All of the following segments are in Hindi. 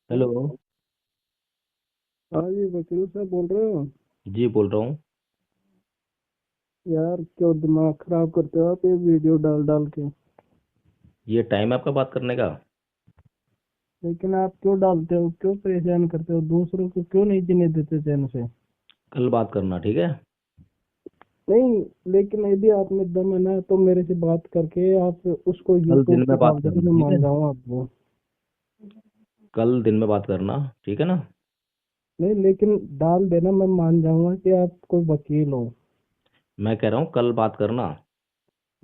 हेलो। हाँ जी, वकील साहब बोल रहे हो। जी बोल रहा हूँ। यार क्यों दिमाग खराब करते हो आप ये वीडियो डाल डाल के। ये टाइम है आपका बात करने का? लेकिन आप क्यों डालते हो, क्यों परेशान करते हो, दूसरों को क्यों नहीं जीने देते चैन से। कल बात करना, ठीक है? नहीं, लेकिन यदि आप में दम है ना तो मेरे से बात करके आप उसको कल यूट्यूब दिन पे में बात डाल दो तो करना, मैं ठीक है? मान जाऊंगा आपको। कल दिन में बात करना, ठीक है ना? नहीं, लेकिन डाल देना, मैं मान जाऊंगा कि आप कोई वकील हो। मैं कह रहा हूँ कल बात करना।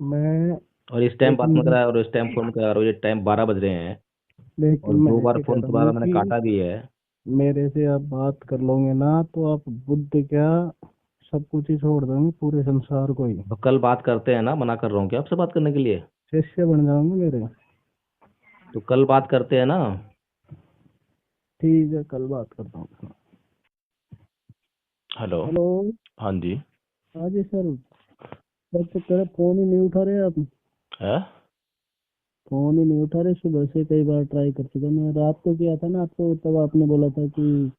मैं और इस टाइम बात लेकिन मत करा और इस टाइम फोन करा, और ये टाइम 12 बज रहे हैं। लेकिन और मैं 2 बार ऐसे कह फोन रहा तुम्हारा हूँ मैंने कि काटा भी है। मेरे से आप बात कर लोगे ना तो आप बुद्ध क्या, सब कुछ ही छोड़ दोगे, पूरे संसार को ही। तो कल बात करते हैं ना, मना कर रहा हूँ क्या आपसे बात करने के लिए? शिष्य बन जाओगे मेरे। तो कल बात करते हैं ना। ठीक है, कल बात करता हूँ। हेलो। हेलो। हाँ जी। हाँ जी सर। सर तो तेरा फोन ही नहीं उठा रहे आप। है? फोन ही नहीं उठा रहे, सुबह से कई बार ट्राई कर चुका मैं, रात को किया था ना आपको, तब आपने बोला था कि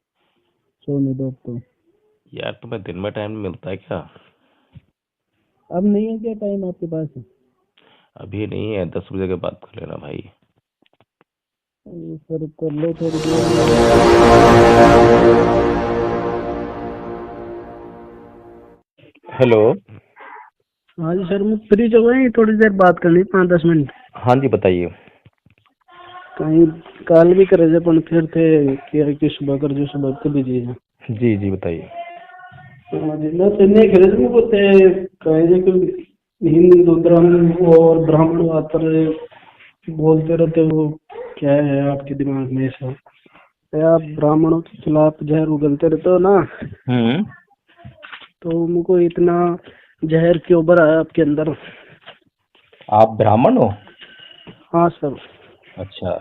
सोने दो अब तो। यार तुम्हें दिन में टाइम मिलता है क्या? अब नहीं है क्या टाइम आपके पास। अभी नहीं है, 10 बजे के बाद कर लेना भाई। अरे सर कर लो थोड़ी देर में, अभी क्या करूँ मैं। हेलो। हाँ जी सर, मैं फ्री जगह है, थोड़ी देर बात करनी 5-10 मिनट। हाँ जी, बताइए। कहीं कॉल भी करे थे पर फिर थे कि सुबह कर जो सुबह के बिजी है। जी जी, बताइए। हाँ जी, मैं तो नहीं करे थे, बोलते कहे थे कि हिंदू धर्म और ब्राह्मणवाद पर बोलते रहते हो। क्या है आपके दिमाग में ऐसा, है आप ब्राह्मणों के खिलाफ जहर उगलते रहते हो ना, हम्म। तो उनको इतना जहर क्यों भरा है आपके अंदर। आप ब्राह्मण हो? हाँ सर। अच्छा।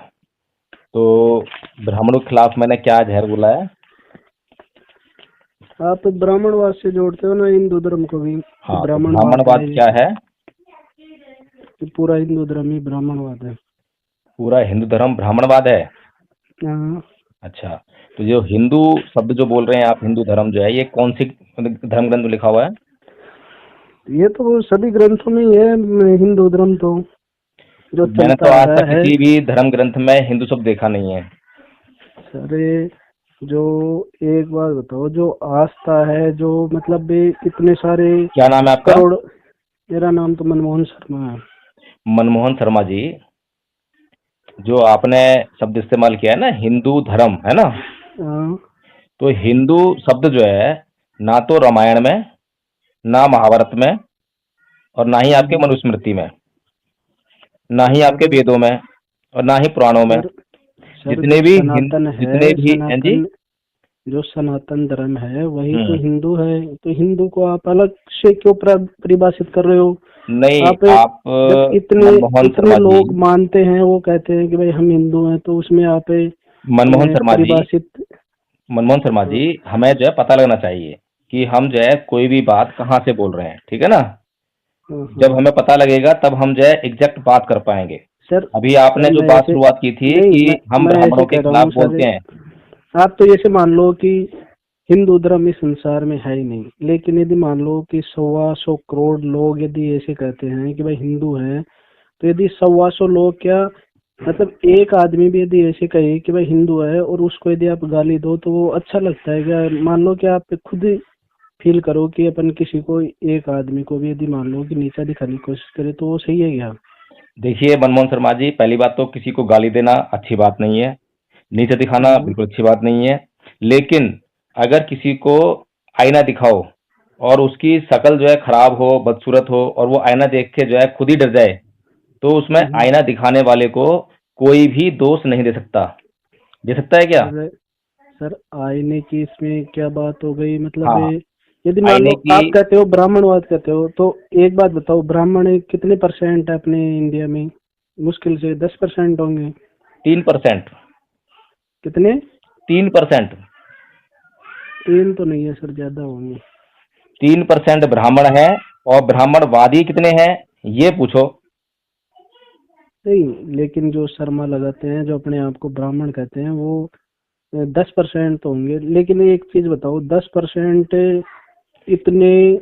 तो ब्राह्मणों के खिलाफ मैंने क्या जहर बोला है? आप ब्राह्मणवाद से जोड़ते हो ना हिंदू धर्म को भी, कि हाँ, तो ब्राह्मणवाद ब्राह्मणवाद है ये, क्या है? कि पूरा हिंदू धर्म ही ब्राह्मणवाद है। पूरा हिंदू धर्म ब्राह्मणवाद है? हाँ। अच्छा। तो जो हिंदू शब्द जो बोल रहे हैं आप, हिंदू धर्म जो है, ये कौन सी धर्म ग्रंथ में लिखा हुआ है? ये तो सभी ग्रंथों में ही है, हिंदू धर्म तो जो मैंने चलता तो आ आज रहा तक है। किसी भी धर्म ग्रंथ में हिंदू शब्द देखा नहीं है। अरे जो, एक बात बताओ, जो आस्था है, जो मतलब भी इतने सारे क्या नाम है आपका? करोड़। मेरा नाम तो मनमोहन शर्मा है। मनमोहन शर्मा जी। जो आपने शब्द इस्तेमाल किया है ना, हिंदू धर्म, है ना? हाँ। तो हिंदू शब्द जो है, ना तो रामायण में, ना महाभारत में, और ना ही आपके हम्म। मनुस्मृति में, ना ही आपके सर वेदों में, और ना ही पुराणों में। सर सर जितने जो भी सनातन है, जितने भी हैं जी। सनातन, जो सनातन धर्म है वही तो हम्म। हिंदू है। तो हिंदू को आप अलग से क्यों परिभाषित कर रहे हो। नहीं, आप आप जब इतने मनमोहन इतने शर्मा जी, लोग मानते हैं, वो कहते हैं कि भाई हम हिंदू हैं, तो उसमें आप मनमोहन शर्मा जी, परिभाषित। मनमोहन शर्मा हाँ। जी, हमें जो है पता लगना चाहिए कि हम जो है कोई भी बात कहाँ से बोल रहे हैं, ठीक है ना? हाँ। जब हाँ। हमें पता लगेगा तब हम जो है एग्जैक्ट बात कर पाएंगे। सर अभी आपने सर जो मैं बात ऐसे, शुरुआत की थी नहीं, कि हम मैं ऐसे ब्राह्मणों के कह रहा खिलाफ हूँ सर। बोलते हैं। आप तो ऐसे मान लो कि हिंदू धर्म इस संसार में है ही नहीं, लेकिन यदि मान लो कि 125 करोड़ लोग यदि ऐसे कहते हैं कि भाई हिंदू है, तो यदि 125 लोग क्या, मतलब एक आदमी भी यदि ऐसे कहे कि भाई हिंदू है और उसको यदि आप गाली दो तो वो अच्छा लगता है क्या। मान लो कि आप खुद ही फील करो कि अपन किसी को, एक आदमी को भी यदि मान लो कि नीचा दिखाने की कोशिश करे तो वो सही है क्या। देखिए मनमोहन शर्मा जी, पहली बात तो किसी को गाली देना अच्छी बात नहीं है, नीचे दिखाना हाँ। बिल्कुल अच्छी बात नहीं है। लेकिन अगर किसी को आईना दिखाओ और उसकी शक्ल जो है खराब हो, बदसूरत हो, और वो आईना देख के जो है खुद ही डर जाए, तो उसमें हम्म। आईना दिखाने वाले को कोई भी दोष नहीं दे सकता। दे सकता है क्या? सर सर आईने की इसमें क्या बात हो गई, मतलब हाँ, यदि मान लो आईने की आप कहते हो ब्राह्मणवाद कहते हो, तो एक बात बताओ, ब्राह्मण कितने परसेंट है अपने इंडिया में। मुश्किल से 10% होंगे। 3%। कितने। 3%। 3 तो नहीं है सर, ज्यादा होंगे। 3% ब्राह्मण है। और ब्राह्मणवादी कितने हैं, ये पूछो। नहीं, लेकिन जो शर्मा लगाते हैं, जो अपने आप को ब्राह्मण कहते हैं, वो 10% तो होंगे, लेकिन एक चीज बताओ, 10% इतने,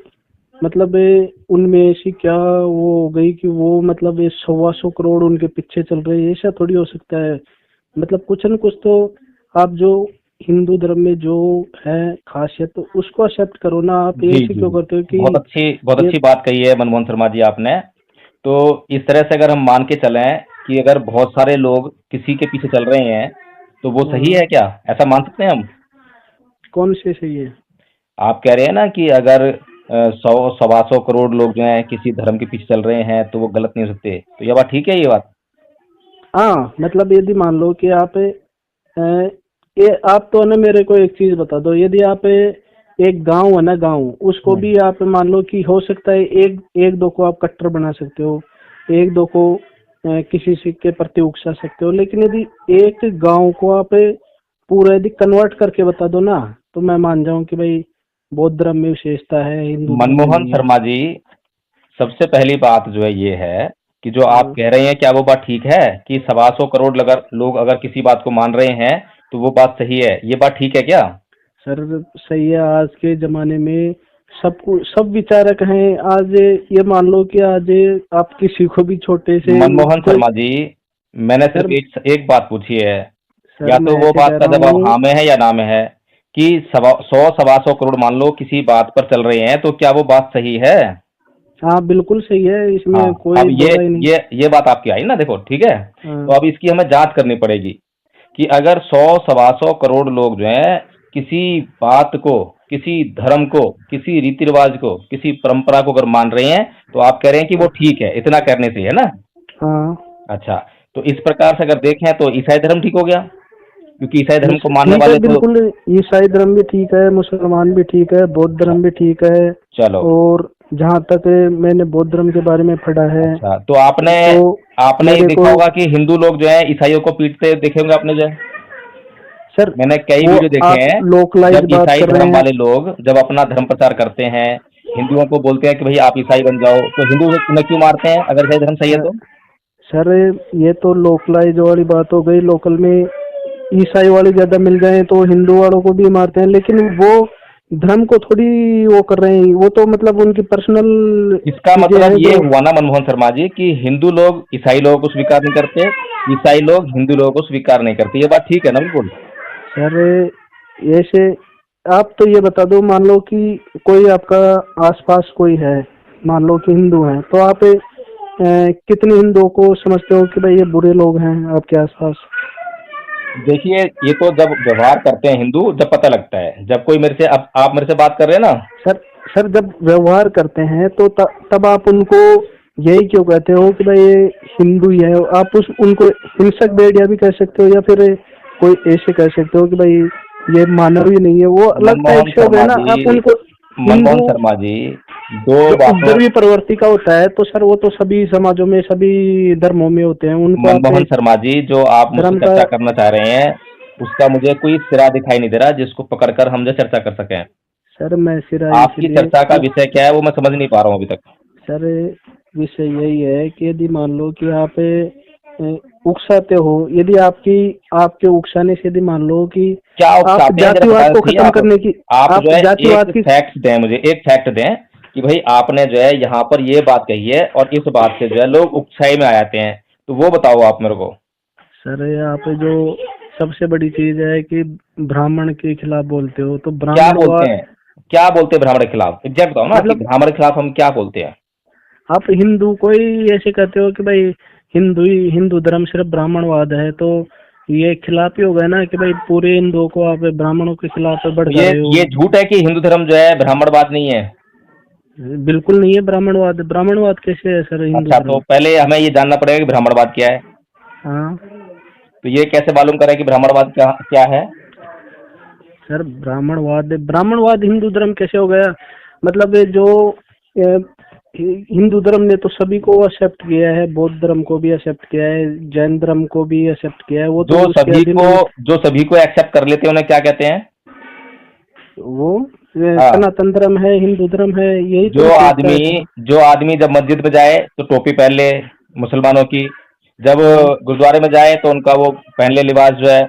मतलब उनमें ऐसी क्या वो हो गई कि वो मतलब 125 करोड़ उनके पीछे चल रहे हैं? ऐसा थोड़ी हो सकता है। मतलब कुछ न कुछ तो आप जो हिंदू धर्म में जो है खासियत, तो उसको एक्सेप्ट करो ना। आप जी ऐसे जी, क्यों करते हो कि बहुत ये। अच्छी बात कही है मनमोहन शर्मा जी आपने। तो इस तरह से अगर हम मान के चलें कि अगर बहुत सारे लोग किसी के पीछे चल रहे हैं तो वो सही है क्या, ऐसा मान सकते हैं हम? कौन से सही है? आप कह रहे हैं ना कि अगर 100 125 करोड़ लोग जो हैं किसी धर्म के पीछे चल रहे हैं तो वो गलत नहीं हो सकते, तो ये बात ठीक है ये बात? हाँ, मतलब यदि मान लो कि आप ये आप तो ना मेरे को एक चीज बता दो, यदि आप एक गांव है ना, गांव उसको हम्म। भी आप मान लो कि हो सकता है एक एक दो को आप कट्टर बना सकते हो, एक दो को किसी से के प्रति उकसा सकते हो, लेकिन यदि एक गांव को आप पूरा यदि कन्वर्ट करके बता दो ना, तो मैं मान जाऊं कि भाई बौद्ध धर्म में विशेषता है, हिंदू धर्म में मनमोहन नहीं है। शर्मा जी, सबसे पहली बात जो है ये है कि जो आप हाँ, कह रहे हैं क्या वो बात ठीक है कि 125 करोड़ अगर लोग अगर किसी बात को मान रहे हैं तो वो बात सही है, ये बात ठीक है क्या? सर सही है। आज के जमाने में सब विचारक हैं। आज ये मान लो कि आज आप किसी को भी छोटे से मनमोहन कोई। शर्मा जी, मैंने सर सिर्फ एक बात पूछी है। सर या मैं तो वो ऐसे बात कह का रहा जवाब हूँ। हाँ में है या ना में है कि 100 125 करोड़ मान लो किसी बात पर चल रहे हैं तो क्या वो बात सही है? हाँ बिल्कुल सही है, हाँ, इसमें अब कोई दो राय नहीं। ये बात आपकी आई ना, देखो ठीक है। तो हाँ, अब इसकी हमें जांच करनी पड़ेगी कि अगर 100 125 करोड़ लोग जो हैं किसी बात को, किसी धर्म को, किसी रीति रिवाज को, किसी परंपरा को अगर मान रहे हैं तो आप कह रहे हैं कि वो ठीक है, इतना करने से, है ना? हाँ, अच्छा, तो इस प्रकार से अगर देखें तो ईसाई धर्म ठीक हो गया, क्योंकि ईसाई धर्म को मानने ठीक है, वाले तो। बिल्कुल। ईसाई धर्म भी ठीक है, मुसलमान भी ठीक है, बौद्ध अच्छा, धर्म भी ठीक है। चलो। और जहाँ तक मैंने बौद्ध धर्म के बारे में पढ़ा है, अच्छा, तो आपने तो आपने ये मेरे को। देखा होगा कि हिंदू लोग जो है ईसाइयों को पीटते देखे होंगे आपने जो है। सर मैंने कई वो वीडियो देखे आप हैं लोकलाइज जब बात ईसाई कर रहे धर्म हैं। वाले लोग जब अपना धर्म प्रचार करते हैं, हिंदुओं को बोलते हैं कि भाई आप ईसाई बन जाओ, तो हिंदू उन्हें क्यों मारते हैं अगर ईसाई धर्म सही है अ, तो? सर ये तो लोकलाइज वाली बात हो गई। लोकल में ईसाई वाले ज्यादा मिल जाएं तो हिंदू वालों को भी मारते हैं, लेकिन वो धर्म को थोड़ी वो कर रहे हैं। वो तो मतलब उनकी पर्सनल इसका चीजें मतलब हैं ये जो। हुआ ना मनमोहन शर्मा जी कि हिंदू लोग ईसाई लोगों को स्वीकार नहीं करते, ईसाई लोग हिंदू लोगों को स्वीकार नहीं करते, ये बात ठीक है ना बिल्कुल? सर ऐसे आप तो ये बता दो, मान लो कि कोई आपका आसपास कोई है, मान लो कि हिंदू है, तो आप कितने हिंदुओं को समझते हो कि भाई ये बुरे लोग हैं आपके आसपास? देखिए, ये तो जब व्यवहार करते हैं हिंदू, जब पता लगता है, जब कोई मेरे से, अब आप मेरे से बात कर रहे हैं ना। सर सर जब व्यवहार करते हैं तो तब आप उनको यही क्यों कहते हो कि भाई ये हिंदू ही है? आप उस उनको हिंसक भेड़िया भी कह सकते हो, या फिर कोई ऐसे कह सकते हो कि भाई ये मानव ही नहीं है। वो अलग टाइप मनमोहन से हो गए शर्मा ना। जी, आप उनको मनमोहन हिंदू शर्मा जी, दो जो बातों। उपद्रवी प्रवृत्ति का होता है, तो सर वो तो सभी समाजों में सभी धर्मों में होते हैं। उनको आप मनमोहन एक शर्मा जी, जो आप मुझसे धर्म का। चर्चा करना चाह रहे हैं उसका मुझे कोई सिरा दिखाई नहीं दे रहा जिसको पकड़कर हम जो चर्चा कर सकें। सर मैं सिरा आपकी इसलिए चर्चा का विषय क्या है वो मैं समझ नहीं पा रहा हूँ अभी तक। सर विषय यही है कि यदि मान लो कि आप उकसाते हो, यदि आपके उकसाने से यदि मान लो कि क्या आप आप चाहते हैं जरा बता जातिवाद को दीजिए खत्म आप। करने की, आप आप जो है एक जातिवाद की। फैक्ट दें, मुझे एक फैक्ट दें कि भाई आपने जो है यहाँ पर ये बात कही है और इस बात से जो है लोग उकसाई में आ जाते हैं, तो वो बताओ आप मेरे को। सर आप जो सबसे बड़ी चीज है कि ब्राह्मण के खिलाफ बोलते हो, तो क्या बोलते ब्राह्मणवाद। हैं? क्या बोलते हैं ब्राह्मण के खिलाफ, एग्जैक्ट बताओ ना कि मतलब ब्राह्मण के खिलाफ हम क्या बोलते हैं? आप हिंदू को ही ऐसे कहते हो कि भाई हिंदू धर्म सिर्फ ब्राह्मणवाद है, तो ये खिलाफ ही हो गया ना कि भाई पूरे हिंदुओं को आप ब्राह्मणों के खिलाफ तो भड़का रहे हो। ये झूठ है कि हिंदू धर्म जो है ब्राह्मणवाद नहीं है? बिल्कुल नहीं है ब्राह्मणवाद। ब्राह्मणवाद कैसे है सर हिंदू अच्छा, तो धर्म? पहले हमें ये जानना पड़ेगा कि ब्राह्मणवाद क्या है। हाँ तो ये कैसे मालूम करें कि ब्राह्मणवाद क्या क्या है? सर, ब्राह्मणवाद हिंदू धर्म कैसे हो गया? मतलब ये जो हिंदू धर्म ने तो सभी को एक्सेप्ट किया है, बौद्ध धर्म को भी एक्सेप्ट किया है, जैन धर्म को भी एक्सेप्ट किया है। वो जो तो उसके सभी अधीन को जो सभी को एक्सेप्ट कर लेते हैं उन्हें क्या कहते हैं? वो हाँ, सनातन धर्म है, हिंदू धर्म है, यही तो जो विशेषता आदमी है सर। जो आदमी जब मस्जिद में जाए तो टोपी पहन ले, मुसलमानों की, जब हाँ, गुरुद्वारे में जाए तो उनका वो पहन ले लिबास जो है,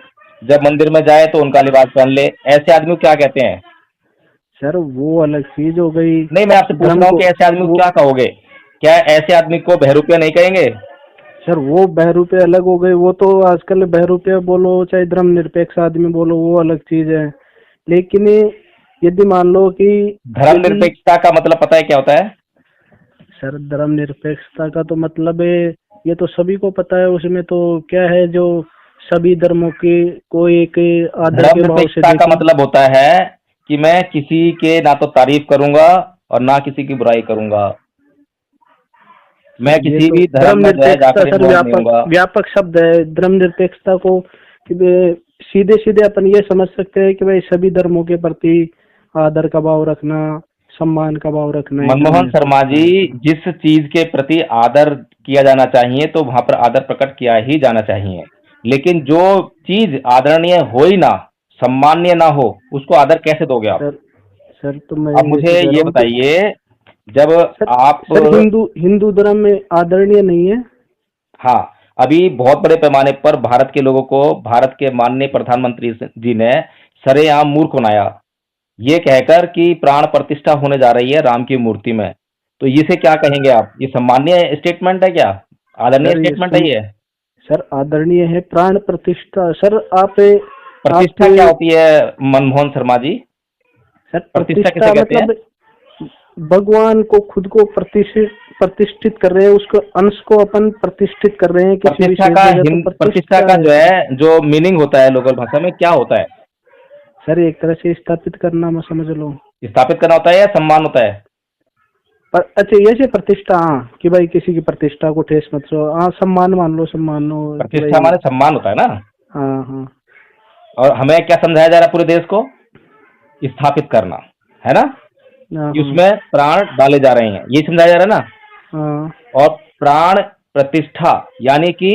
जब मंदिर में जाए तो उनका लिबास पहन ले, ऐसे आदमी को क्या कहते हैं? सर वो अलग चीज हो गई। नहीं, मैं आपसे पूछ धर्म रहा हूँ को कि ऐसे आदमी को वो क्या कहोगे? क्या ऐसे आदमी को बहरूपिया नहीं कहेंगे? सर वो बहरूपे अलग हो गए। वो तो आजकल बहरूपे बोलो चाहे धर्मनिरपेक्ष आदमी बोलो, वो अलग चीज है। लेकिन यदि मान लो कि यदि धर्मनिरपेक्षता का मतलब पता है क्या होता है? सर धर्मनिरपेक्षता का तो मतलब है, ये तो सभी को पता है। उसमें तो क्या है, जो सभी धर्मों के को एक आदर के भाव से धर्मनिरपेक्षता का देखें। मतलब होता है कि मैं किसी के ना तो तारीफ करूंगा और ना किसी की बुराई करूंगा। मैं सर ये किसी तो भी धर्म में जो है धर्मनिरपेक्षता जाकर सर इन्वॉल्व नहीं व्यापक होऊंगा। व्यापक शब्द है। धर्मनिरपेक्षता को सीधे सीधे अपन ये समझ सकते हैं कि भाई सभी धर्मों के प्रति आदर का भाव रखना, सम्मान का भाव रखना ही मनमोहन शर्मा धर्मनिरपेक्षता जी, है सर। जिस चीज के प्रति आदर किया जाना चाहिए तो वहां पर आदर प्रकट किया ही जाना चाहिए। लेकिन जो चीज आदरणीय हो ही ना, सम्माननीय ना हो, उसको आदर कैसे दोगे आप? सर सर तो मैं अब मुझे ऐसे कह रहा ये हूँ कि बताइए, जब सर आप, सर हिंदू हिंदू धर्म में आदरणीय नहीं है। हाँ, अभी बहुत बड़े पैमाने पर भारत के लोगों को भारत के माननीय प्रधानमंत्री जी ने सरेआम मूर्ख बनाया, ये कहकर कि प्राण प्रतिष्ठा होने जा रही है राम की मूर्ति में। तो इसे क्या कहेंगे आप? ये सम्माननीय स्टेटमेंट है क्या? आदरणीय सर ये स्टेटमेंट है ये? सर आदरणीय है प्राण प्रतिष्ठा। सर आप प्रतिष्ठा क्या होती है मनमोहन शर्मा जी? सर प्रतिष्ठा किसे प्रतिष्ठा कहते हैं? मतलब भगवान को खुद को प्रतिष्ठित कर रहे हैं, उसको अंश को अपन प्रतिष्ठित कर रहे हैं किसी विशेष जगह, तो प्रतिष्ठा प्रतिष्ठा का है जो सर। है जो मीनिंग होता है लोकल भाषा में क्या होता है? सर एक तरह से स्थापित करना मैं समझ लो। स्थापित करना होता है या सम्मान होता है? पर अच्छा ये से प्रतिष्ठा, हाँ कि भाई किसी की प्रतिष्ठा को ठेस मत दो, हाँ सम्मान मान लो, सम्मान लो कि प्रतिष्ठा भाई। हमारे सम्मान होता है ना। हाँ हाँ और हमें क्या समझाया जा रहा है पूरे देश को? स्थापित करना, है ना? हाँ कि हाँ उसमें प्राण डाले जा रहे हैं, ये समझाया जा रहा है ना। हाँ और प्राण प्रतिष्ठा यानी कि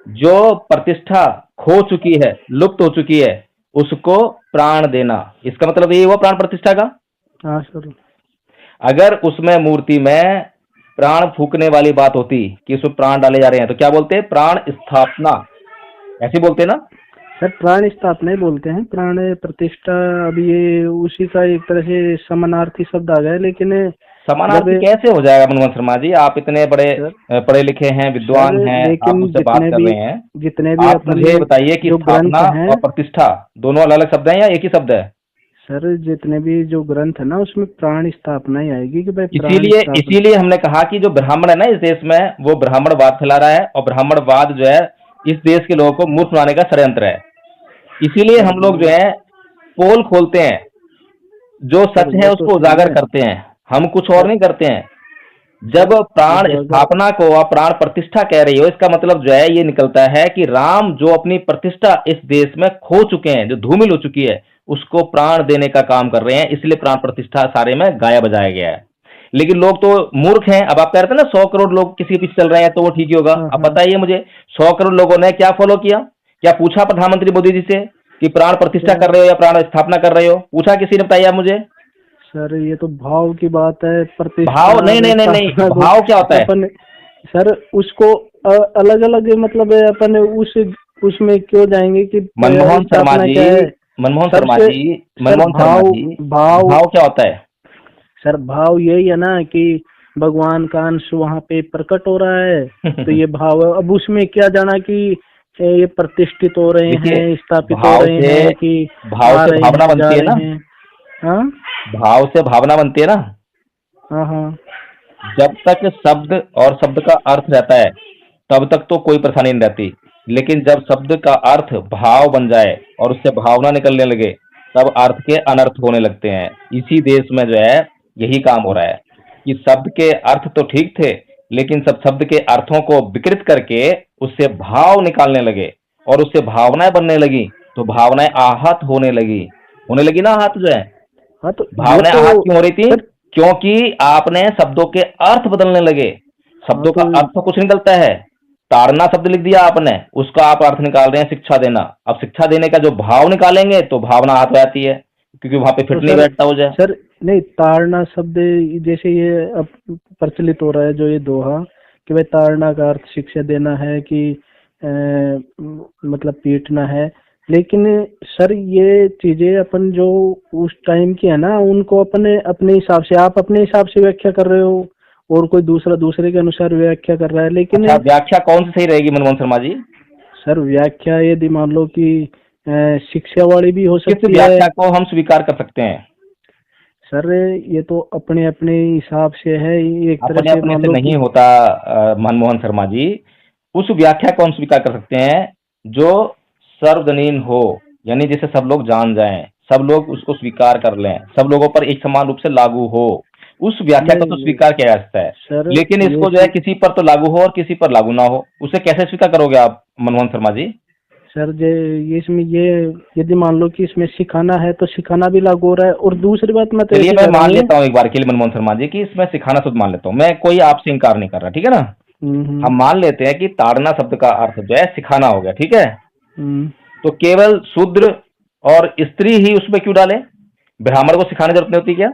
जो प्रतिष्ठा खो चुकी है, लुप्त हो चुकी है, उसको प्राण देना, इसका मतलब यही हुआ प्राण प्रतिष्ठा का। हाँ सर। अगर उसमें मूर्ति में प्राण फूकने वाली बात होती कि उसमें प्राण डाले जा रहे हैं तो क्या बोलते? प्राण स्थापना, ऐसे बोलते ना। सर प्राण स्थापना ही बोलते हैं, प्राण प्रतिष्ठा। अब ये उसी का एक तरह से समानार्थी शब्द आ गया है, लेकिन जब समानार्थी कैसे हो जाएगा मनमोहन शर्मा जी? आप इतने बड़े सर पढ़े लिखे हैं, सर विद्वान हैं, आप लेकिन मुझसे बात कर रहे हैं। जितने भी आप अपन मुझे बताइए कि जो स्थापना ग्रंथ हैं, और प्रतिष्ठा दोनों अलग अलग शब्द हैं या एक ही शब्द है? सर जितने भी जो ग्रंथ है ना उसमें प्राण स्थापना ही आएगी कि भाई प्राण इसीलिए स्थापना। इसीलिए हमने कहा कि जो ब्राह्मण है ना इस देश में, वो ब्राह्मणवाद फैला रहा है और ब्राह्मणवाद जो है इस देश के लोगों को मूर्ख बनाने का षड्यंत्र है। इसीलिए सर हम लोग जो है पोल खोलते हैं, जो सर सच है वो तो उसको सही उजागर है करते हैं, हम कुछ और सर। नहीं करते हैं। जब सर प्राण उजागर स्थापना को आप प्राण प्रतिष्ठा कह रही हो, इसका मतलब जो है ये निकलता है कि राम जो अपनी प्रतिष्ठा इस देश में खो चुके हैं, जो धूमिल हो चुकी है, उसको प्राण देने का काम कर रहे हैं, इसलिए प्राण प्रतिष्ठा सारे में गाया बजाया गया है। लेकिन लोग तो मूर्ख हैं। अब आप कह रहे थे ना 100 करोड़ लोग किसी के पीछे चल रहे हैं तो वो ठीक ही होगा। हाँ अब हाँ बताइए मुझे, 100 करोड़ लोगों ने क्या फॉलो किया? क्या पूछा प्रधानमंत्री मोदी जी से कि प्राण प्रतिष्ठा सर कर रहे हो या प्राण स्थापना कर रहे हो? पूछा किसी ने? बताइए आप मुझे। सर ये तो भाव की बात है, प्रतिष्ठा भाव नहीं, और नहीं, नहीं, स्थापना नहीं, को भाव क्या होता है? अपन सर उसको अलग अलग मतलब है, अपन उसमें क्यों जाएंगे कि मनमोहन शर्मा स्थापना जी, क्या है। मनमोहन शर्मा सबसे जी, सर मनमोहन शर्मा जी, भाव भाव क्या होता है? सर भाव यही है ना कि भगवान का अंश वहाँ पे प्रकट हो रहा है, तो ये भाव है। अब उसमें क्या जाना कि ये प्रतिष्ठित हो रहे देखिए, हैं, स्थापित हो भाव रहे से हैं कि भाव आ से रहे भावना हैं, जा बनती है ना। रहे हैं। हाँ भाव से भावना बनती है ना। हाँ हाँ जब तक शब्द और शब्द का अर्थ रहता है तब तक तो कोई परेशानी नहीं रहती। लेकिन जब शब्द का अर्थ भाव बन जाए और उससे भावना निकलने लगे, तब अर्थ के अनर्थ होने लगते हैं। इसी देश में जो है यही काम हो रहा है कि शब्द के अर्थ तो ठीक थे, लेकिन सब शब्द के अर्थों को विकृत करके उससे भाव निकालने लगे और उससे भावनाएं बनने लगी, तो भावनाएं आहत होने लगी ना। आहत जो है, हाँ तो ये भावनाएं तो आहत क्यों हो रही थी? सर क्योंकि आपने शब्दों के अर्थ बदलने लगे। हाँ शब्दों का तो अर्थ तो कुछ निकलता है। ताड़ना शब्द लिख दिया आपने, उसका आप अर्थ निकाल रहे हैं शिक्षा देना। अब शिक्षा देने का जो भाव निकालेंगे तो भावना आहत हो जाती है, क्योंकि वहां पे फिट नहीं सर बैठता हो जाए। सर नहीं, ताड़ना शब्द जैसे ये अब प्रचलित हो रहा है जो ये दोहा कि भाई ताड़ना का अर्थ शिक्षा देना है कि मतलब पीटना है, लेकिन सर ये चीजें अपन जो उस टाइम की है ना, उनको अपने अपने हिसाब से, आप अपने हिसाब से व्याख्या कर रहे हो और कोई दूसरा दूसरे के अनुसार व्याख्या कर रहा है। लेकिन अच्छा, व्याख्या कौन सी सही रहेगी मनमोहन शर्मा जी? सर व्याख्या यदि मान लो कि शिक्षा वाली भी हो किस सकती है। व्याख्या को हम स्वीकार कर सकते हैं? सर ये तो अपने अपने हिसाब से है, एक तरह अपने से अपने मान से लो नहीं कि होता मनमोहन शर्मा जी। उस व्याख्या को हम स्वीकार कर सकते हैं जो सार्वजनीन हो, यानी जिसे सब लोग जान जाएं, सब लोग उसको स्वीकार कर लें, सब लोगों पर एक समान रूप से लागू हो। उस व्याख्या को नहीं तो नहीं स्वीकार किया जा सकता है। सर, लेकिन ये इसको जो है चीज किसी पर तो लागू हो और किसी पर लागू ना हो, उसे कैसे स्वीकार करोगे आप मनमोहन शर्मा जी? सर ये इसमें ये यदि मान लो कि इसमें सिखाना है तो सिखाना भी लागू हो रहा है। और दूसरी बात मैं तो चलिए ऐसे मैं कह रहा मान हूँ। लेता हूँ एक बार के लिए मनमोहन शर्मा जी कि इसमें सिखाना शुद्ध मान लेता हूँ, मैं कोई आपसे इनकार नहीं कर रहा, ठीक है ना। हम्म, हम मान लेते हैं कि ताड़ना शब्द का अर्थ जो है सिखाना हो गया, ठीक है। हम्म। तो केवल शूद्र और स्त्री ही उसमें क्यों डाले? ब्राह्मण को सिखाने की जरूरत नहीं होती क्या?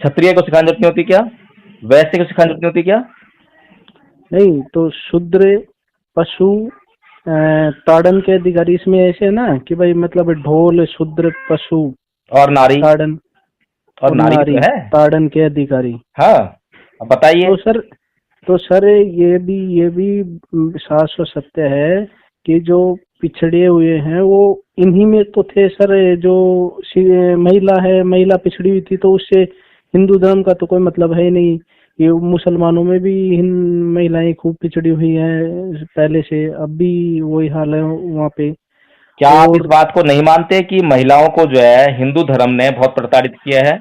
क्षत्रिय को सिखाने की जरूरत नहीं होती क्या? वैश्य को सिखाने की जरूरत नहीं होती क्या? नहीं तो शूद्र, पशु, ताड़न के अधिकारी इसमें ऐसे है ना कि भाई मतलब ढोल, शूद्र, पशु, और नारी, ताड़न और और नारी भी नारी, तो है। ताड़न के अधिकारी। हाँ, अब बताइए। तो सर तो सर ये भी शाश्वत सत्य है कि जो पिछड़े हुए हैं वो इन्हीं में तो थे सर। जो महिला है, महिला पिछड़ी हुई थी तो उससे हिंदू धर्म का तो कोई मतलब है ही नहीं। ये मुसलमानों में भी महिलाएं खूब पिछड़ी हुई हैं पहले से, अब भी वही हाल है वहाँ पे। क्या आप इस और बात को नहीं मानते कि महिलाओं को जो है हिंदू धर्म ने बहुत प्रताड़ित किया है?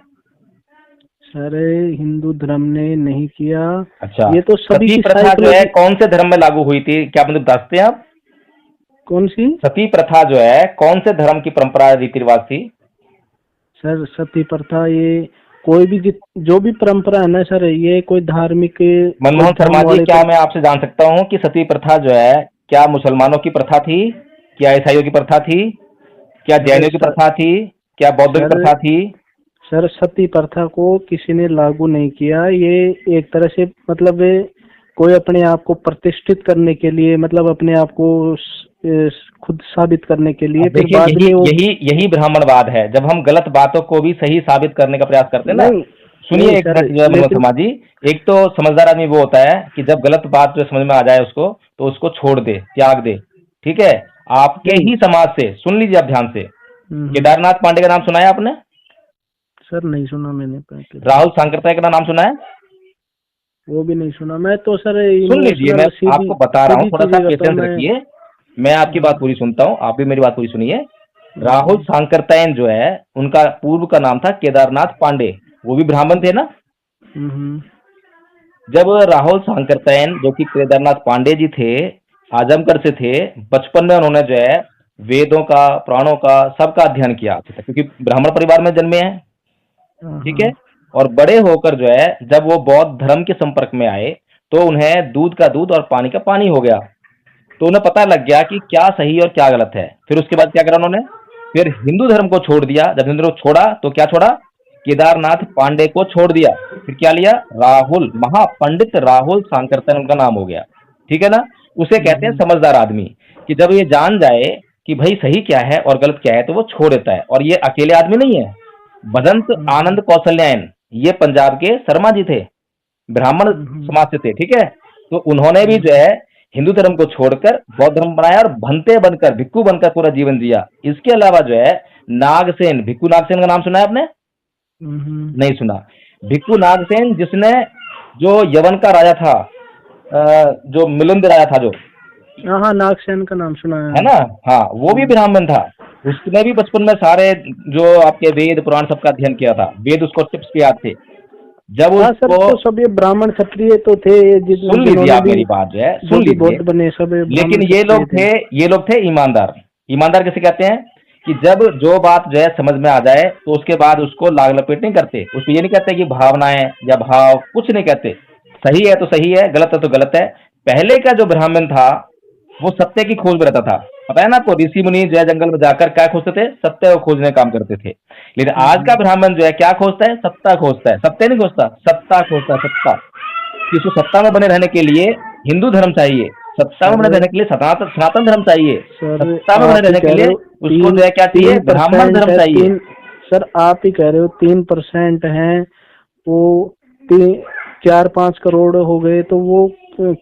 सर हिंदू धर्म ने नहीं किया, अच्छा, ये तो सभी सती की प्रथा जो है साइकोलॉजी। कौन से धर्म में लागू हुई थी, क्या मुझे बता सकते हैं आप? कौन सी? सती प्रथा जो है कौन से धर्म की परंपरा रीति रिवाज थी? सर सती प्रथा ये कोई भी जो भी परंपरा है ना सर, ये कोई धार्मिक कोई मनमोहन शर्मा धर्म जी, वाले क्या तो। मैं आपसे जान सकता हूँ कि सती प्रथा जो है क्या मुसलमानों की प्रथा थी, क्या ईसाइयों की प्रथा थी, क्या अरे जैनियों की प्रथा थी, क्या बौद्धों की सर प्रथा थी? सर सती प्रथा को किसी ने लागू नहीं किया। ये एक तरह से मतलब कोई अपने आप को प्रतिष्ठित करने के लिए, मतलब अपने आप को खुद साबित करने के लिए अब फिर देखिए, बाद यही में वो। यही यही ब्राह्मणवाद है, जब हम गलत बातों को भी सही साबित करने का प्रयास करते हैं ना। नहीं नहीं सुनिए एक सर, मिनट जो है मनोज लेकिन शर्मा जी। एक तो समझदार आदमी वो होता है कि जब गलत बात जो समझ में आ जाए उसको, तो उसको छोड़ दे, त्याग दे, ठीक है। आपके नहीं। ही समाज से सुन लीजिए आप ध्यान से, हम्म। केदारनाथ पांडे का नाम सुना है आपने? सर नहीं सुना मैंने राहुल केदारनाथ। सांकृत्य का नाम सुना है? वो भी नहीं सुना। मैं तो सर सुन लीजिए, मैं इमोशनल सीधी आपको बता रहा हूँ, सीधी थोड़ा सा चीजें करता हूँ पेशेंस मैं। रखिए। मैं आपकी बात पूरी सुनता हूँ, आप भी मेरी बात पूरी सुनिए। राहुल हम्म, सांकृत्यायन जो है, उनका पूर्व का नाम था केदारनाथ पांडे, वो भी ब्राह्मण थे ना। हम्म, जब राहुल सांकृत्यायन जो कि केदारनाथ पांडे जी थे, आजमगढ़ से थे, बचपन में उन्होंने जो है वेदों का, पुराणों का, सबका अध्ययन किया क्योंकि ब्राह्मण परिवार में जन्मे हैं, ठीक है। हाँ, और बड़े होकर जो है जब वो बौद्ध धर्म के संपर्क में आए, तो उन्हें दूध का दूध और पानी का पानी हो गया। तो उन्हें पता लग गया कि क्या सही और क्या गलत है। फिर उसके बाद क्या करा उन्होंने? फिर हिंदू धर्म को छोड़ दिया। जब हिंदू धर्म को छोड़ा तो क्या छोड़ा? केदारनाथ पांडे को छोड़ दिया। फिर क्या लिया? राहुल, महापंडित राहुल सांकृत्यायन उनका नाम हो गया, ठीक है ना। उसे कहते हैं हम्म, समझदार आदमी, कि जब ये जान जाए कि भाई सही क्या है और गलत क्या है तो वो छोड़ देता है। और ये अकेले आदमी नहीं है, भदंत हम्म, आनंद कौशल्यायन, ये पंजाब के शर्मा जी थे, ब्राह्मण हम्म, समाज से थे, ठीक है। तो उन्होंने भी जो है हिंदू धर्म को छोड़कर बौद्ध धर्म बनाया और भंते बनकर, भिक्खु बनकर पूरा जीवन जिया। इसके अलावा जो है नागसेन, भिक्खु नागसेन का नाम सुना है आपने? हम्म। नहीं सुना। भिक्खु नागसेन जिसने, जो यवन का राजा था, जो मिलिंद राजा था जो, हाँ हाँ, नागसेन का नाम सुना है है। ना। हाँ, वो भी ब्राह्मण था। उसने भी बचपन में सारे जो आपके वेद पुराण सबका अध्ययन किया था, वेद उसको टिप्स पे याद थे। जब हाँ सर, उसको, तो सब ये ब्राह्मण क्षत्रिय तो थे सुन लीजिए जिन्होंने आप भी मेरी बात जो है, जो सुन भी लीजिए। बौद्ध बने सब ये लेकिन ब्राह्मण ये क्षत्रिय लोग थे, ये लोग थे ईमानदार। ईमानदार किसे कहते हैं? कि जब जो बात जो है समझ में आ जाए तो उसके बाद उसको लाग लपेट नहीं करते, उसको ये नहीं कहते कि भावनाएं या भाव, कुछ नहीं कहते। सही है तो सही है, गलत है तो गलत है। पहले का जो ब्राह्मण था वो सत्य की खोज में रहता था। पता है ना आपको, ऋषि मुनि जो है जंगल में जाकर क्या खोजते थे? सत्य को खोजने का काम करते थे। लेकिन आज का ब्राह्मण जो है क्या खोजता है? सत्ता खोजता है। सत्य नहीं खोजता, सत्ता खोजता है, सत्ता। कि उसको सत्ता में बने रहने के लिए हिंदू धर्म चाहिए, सत्ता में बने रहने के लिए सनातन सनातन धर्म चाहिए। सर सत्ता में आप बने ही रहने के कह लिए रहे हो उसको जो है क्या चाहिए, ब्राह्मण 3% धर्म है, चाहिए। सर आप ही कह रहे हो 3% है, वो 4-5 करोड़ हो गए, तो वो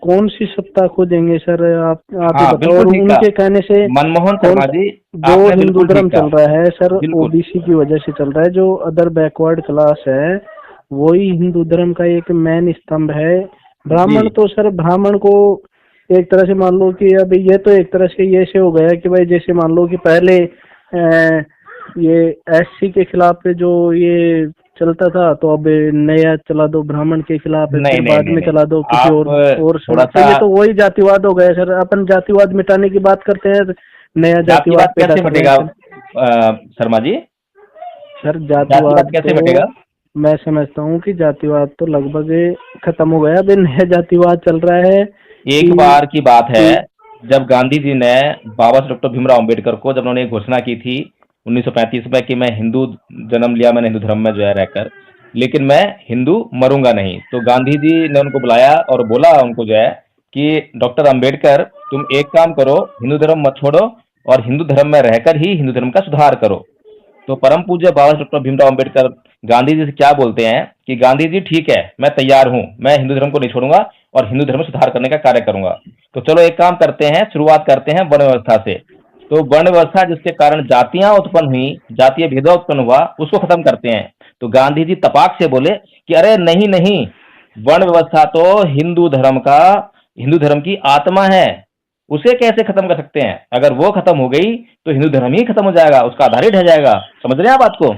कौन सी सत्ता को देंगे सर? आप ही हाँ बताओ। और बिल्कुल ठीक कहा उनके कहने से मनमोहन कौन शर्मा जी, जो आपने हिंदू बिल्कुल धर्म ठीक कहा। चल रहा है सर, बिल्कुल ओबीसी की वजह से चल रहा है। जो अदर बैकवर्ड क्लास है वही हिंदू धर्म का एक मेन स्तंभ है। जी। ब्राह्मण तो सर, ब्राह्मण को एक तरह से मान लो कि अभी ये तो एक तरह से ये से हो गया कि भाई जैसे मान लो कि पहले ये एससी के खिलाफ जो ये चलता था, तो अब नया चला दो ब्राह्मण के खिलाफ है, नहीं फिर नहीं बाद नहीं में नहीं, चला दो किसी आप और थोड़ा समाज। तो सा ये तो वही जातिवाद हो गया सर। अपन जातिवाद मिटाने की बात करते हैं, नया जातिवाद जातिवाद पैदा कैसे कर रहे मिटेगा हैं सर। शर्मा जी? सर जातिवाद जातिवाद कैसे तो मिटेगा? मैं समझता हूँ कि जातिवाद तो लगभग खत्म हो गया। अब नया जातिवाद चल रहा है एक कि बार की बात है, कि जब गांधी जी ने बाबा साहब डॉक्टर भीमराव अंबेडकर को, जब उन्होंने एक घोषणा की थी 1935 में कि मैं हिंदू जन्म लिया मैंने हिंदू धर्म में जो है रहकर, लेकिन मैं हिंदू मरूंगा नहीं, तो गांधी जी ने उनको बुलाया और बोला उनको जो है कि डॉक्टर अंबेडकर, तुम एक काम करो, हिंदू धर्म मत छोड़ो और हिंदू धर्म में रहकर ही हिंदू धर्म का सुधार करो। तो परम पूज्य बाबा डॉक्टर भीमराव अंबेडकर गांधी जी से क्या बोलते हैं कि गांधी जी ठीक है, मैं तैयार हूं, मैं हिंदू धर्म को नहीं छोड़ूंगा और हिंदू धर्म में सुधार करने का कार्य करूंगा। तो चलो एक काम करते हैं, शुरुआत करते हैं वर्ण व्यवस्था से। तो वर्ण व्यवस्था जिसके कारण जातियां उत्पन्न हुई, जातीय भेदभाव उत्पन्न हुआ, उसको खत्म करते हैं। तो गांधी जी तपाक से बोले कि अरे नहीं नहीं, वर्ण व्यवस्था तो हिंदू धर्म की आत्मा है, उसे कैसे खत्म कर सकते हैं? अगर वो खत्म हो गई तो हिंदू धर्म ही खत्म हो जाएगा, उसका आधार ही ढह जाएगा। समझ रहे हैं आप बात को?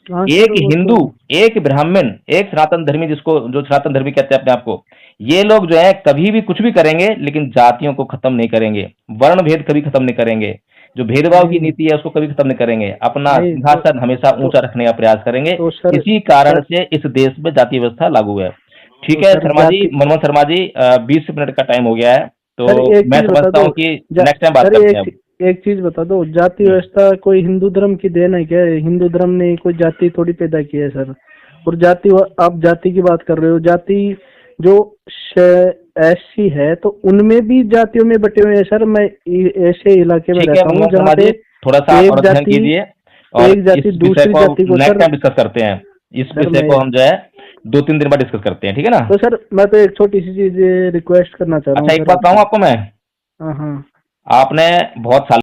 हाँ सर एक वो हिंदू, तो एक ब्राह्मण, एक सनातन धर्मी, जिसको जो सनातन धर्मी कहते हैं अपने आप को, ये लोग जो है कभी भी कुछ भी करेंगे लेकिन जातियों को खत्म नहीं करेंगे, वर्ण भेद कभी खत्म नहीं करेंगे, जो भेदभाव की नहीं नीति है उसको कभी खत्म नहीं करेंगे, अपना नहीं सिंहासन हमेशा तो ऊंचा रखने का प्रयास करेंगे। तो सर इसी कारण सर से इस देश में जाति व्यवस्था लागू है। तो ठीक है सर शर्मा जी, जाति मनमोहन शर्मा जी, 20 मिनट का टाइम हो गया है, तो सर एक मैं चीज बता समझता दो। हूँ कि नेक्स्ट टाइम बात सर करते हैं अब। एक चीज बता दो, जाति हम्म। व्यवस्था कोई हिंदू धर्म की देन है क्या? हिंदू धर्म ने कोई जाति थोड़ी पैदा की है सर। और आप जाति की बात कर रहे हो, जाति जो एससी है तो उनमें भी जातियों में बटे हुए हैं सर। मैं ऐसे इलाके में ठीक है रहता हूँ मनमोहन जहाँ शर्मा पे जी, थोड़ा सा आप एक और अध्ययन जाति कीजिए और एक जाति इस विषय दूसरी को जाति को नेक्स्ट सर। टाइम डिस्कस करते हैं। इस सर विषय मैं को हम जो है 2-3 दिन बाद डिस्कस करते हैं, ठीक है ना? तो सर मैं तो एक छोटी सी चीज रिक्वेस्ट करना चाह रहा हूँ अच्छा एक सर बात कहूँ आपसे। आपको मैं, हाँ हाँ। आपने बहुत साल